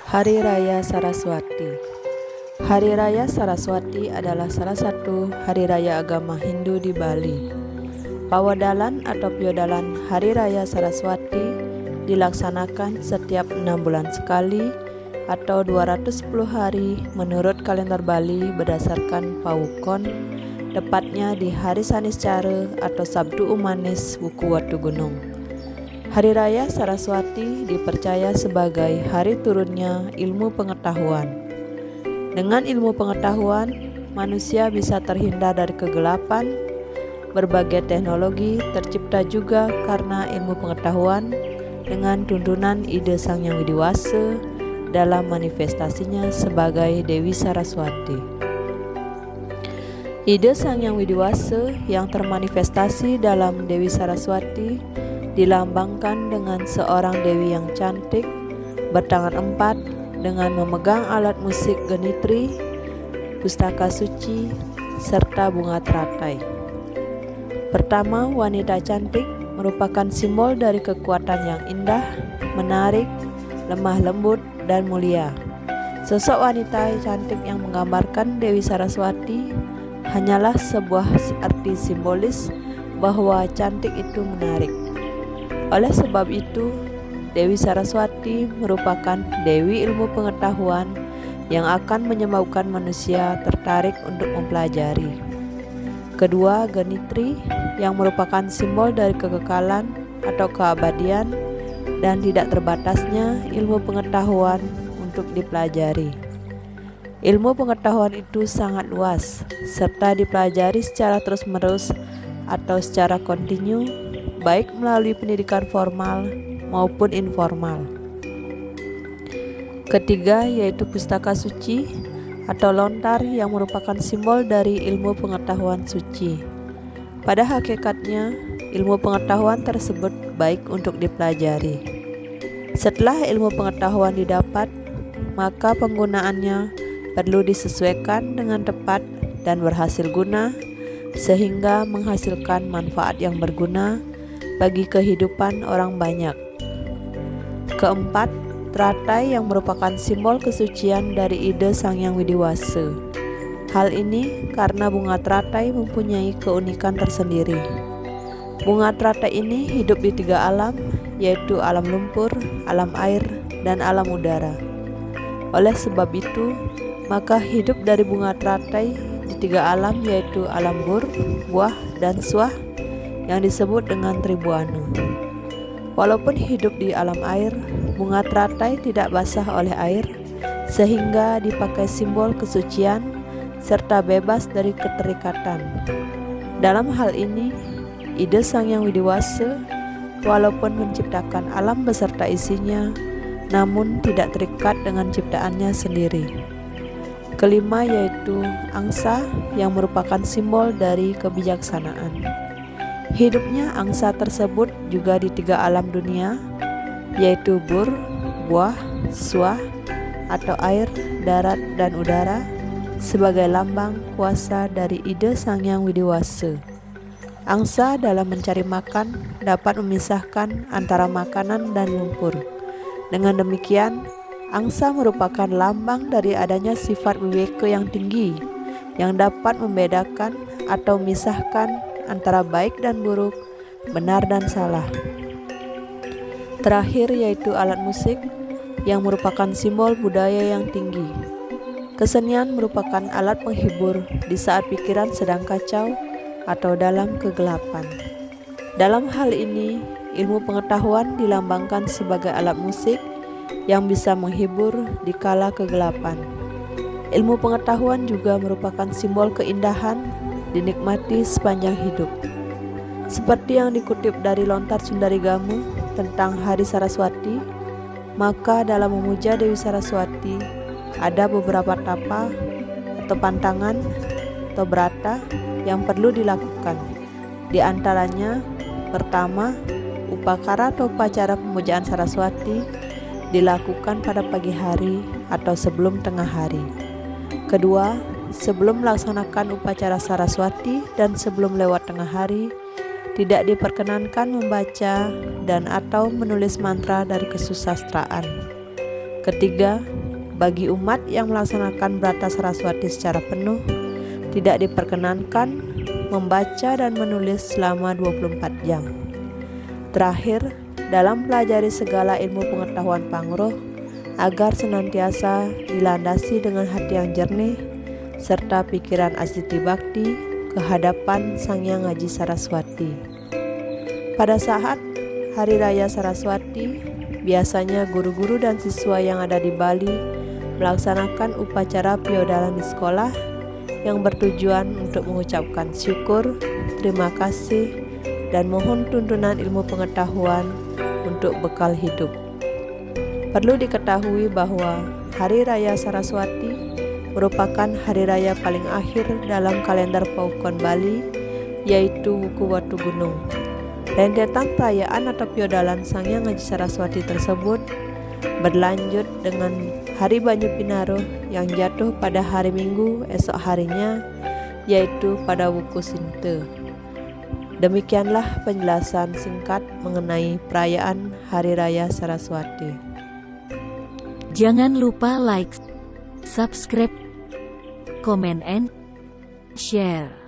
Hari Raya Saraswati. Hari Raya Saraswati adalah salah satu hari raya agama Hindu di Bali. Pawadalan atau Piodalan Hari Raya Saraswati dilaksanakan setiap 6 bulan sekali atau 210 hari menurut kalender Bali berdasarkan Pawukon, tepatnya di hari Saniscara atau Sabtu Umanis Wuku Watu Gunung. Hari Raya Saraswati dipercaya sebagai hari turunnya ilmu pengetahuan. Dengan ilmu pengetahuan, manusia bisa terhindar dari kegelapan. Berbagai teknologi tercipta juga karena ilmu pengetahuan dengan tuntunan ide Sang Yang Widiwasa dalam manifestasinya sebagai Dewi Saraswati. Ide Sang Yang Widiwasa yang termanifestasi dalam Dewi Saraswati dilambangkan dengan seorang dewi yang cantik, bertangan empat, dengan memegang alat musik genitri, pustaka suci, serta bunga teratai. Pertama, wanita cantik merupakan simbol dari kekuatan yang indah, menarik, lemah lembut, dan mulia. Sosok wanita cantik yang menggambarkan Dewi Saraswati hanyalah sebuah arti simbolis bahwa cantik itu menarik. Oleh sebab itu, Dewi Saraswati merupakan Dewi ilmu pengetahuan yang akan menyebabkan manusia tertarik untuk mempelajari. Kedua, genitri yang merupakan simbol dari kekekalan atau keabadian dan tidak terbatasnya ilmu pengetahuan untuk dipelajari. Ilmu pengetahuan itu sangat luas serta dipelajari secara terus-menerus atau secara kontinu, baik melalui pendidikan formal maupun informal. Ketiga, yaitu pustaka suci atau lontar yang merupakan simbol dari ilmu pengetahuan suci. Pada hakikatnya, ilmu pengetahuan tersebut baik untuk dipelajari. Setelah ilmu pengetahuan didapat, maka penggunaannya perlu disesuaikan dengan tepat dan berhasil guna sehingga menghasilkan manfaat yang berguna bagi kehidupan orang banyak. Keempat, teratai yang merupakan simbol kesucian dari ide Sang Yang Widiwasa. Hal ini karena bunga teratai mempunyai keunikan tersendiri. Bunga teratai ini hidup di 3 alam, yaitu alam lumpur, alam air, dan alam udara. Oleh sebab itu, maka hidup dari bunga teratai di 3 alam, yaitu alam bur, buah, dan suah, yang disebut dengan Tribuana. Walaupun hidup di alam air, bunga teratai tidak basah oleh air, sehingga dipakai simbol kesucian serta bebas dari keterikatan. Dalam hal ini, ide Sang Yang Widiwasa walaupun menciptakan alam beserta isinya, namun tidak terikat dengan ciptaannya sendiri. Kelima, yaitu angsa yang merupakan simbol dari kebijaksanaan. Hidupnya angsa tersebut juga di 3 alam dunia, yaitu bur, buah, suah atau air, darat, dan udara, sebagai lambang kuasa dari ide Sang Yang Widiwasa. Angsa dalam mencari makan dapat memisahkan antara makanan dan lumpur. Dengan demikian, angsa merupakan lambang dari adanya sifat wiveka yang tinggi yang dapat membedakan atau memisahkan antara baik dan buruk, benar dan salah. Terakhir, yaitu alat musik yang merupakan simbol budaya yang tinggi. Kesenian merupakan alat penghibur di saat pikiran sedang kacau atau dalam kegelapan. Dalam hal ini, ilmu pengetahuan dilambangkan sebagai alat musik yang bisa menghibur di kala kegelapan. Ilmu pengetahuan juga merupakan simbol keindahan dinikmati sepanjang hidup. Seperti yang dikutip dari Lontar Sundari Gamu tentang Hari Saraswati, maka dalam memuja Dewi Saraswati ada beberapa tapa atau pantangan atau brata yang perlu dilakukan. Di antaranya, pertama, upakara atau upacara pemujaan Saraswati dilakukan pada pagi hari atau sebelum tengah hari. Kedua, sebelum melaksanakan upacara Saraswati dan sebelum lewat tengah hari, tidak diperkenankan membaca dan atau menulis mantra dari kesusastraan. Ketiga, bagi umat yang melaksanakan Brata Saraswati secara penuh, tidak diperkenankan membaca dan menulis selama 24 jam. Terakhir, dalam pelajari segala ilmu pengetahuan pangroh, agar senantiasa dilandasi dengan hati yang jernih, serta pikiran asiti bakti ke hadapan Sang Hyang Haji Saraswati. Pada saat Hari Raya Saraswati, biasanya guru-guru dan siswa yang ada di Bali melaksanakan upacara piodalan di sekolah yang bertujuan untuk mengucapkan syukur, terima kasih, dan mohon tuntunan ilmu pengetahuan untuk bekal hidup. Perlu diketahui bahwa Hari Raya Saraswati merupakan hari raya paling akhir dalam kalender Paukon Bali, yaitu Wuku Watu Gunung. Rentetan perayaan atau piodalan Sang Hyang Haji Saraswati tersebut berlanjut dengan Hari Banyu Pinaro yang jatuh pada hari Minggu esok harinya, yaitu pada Wuku Sinte. Demikianlah penjelasan singkat mengenai perayaan Hari Raya Saraswati. Jangan lupa like, subscribe, comment and share.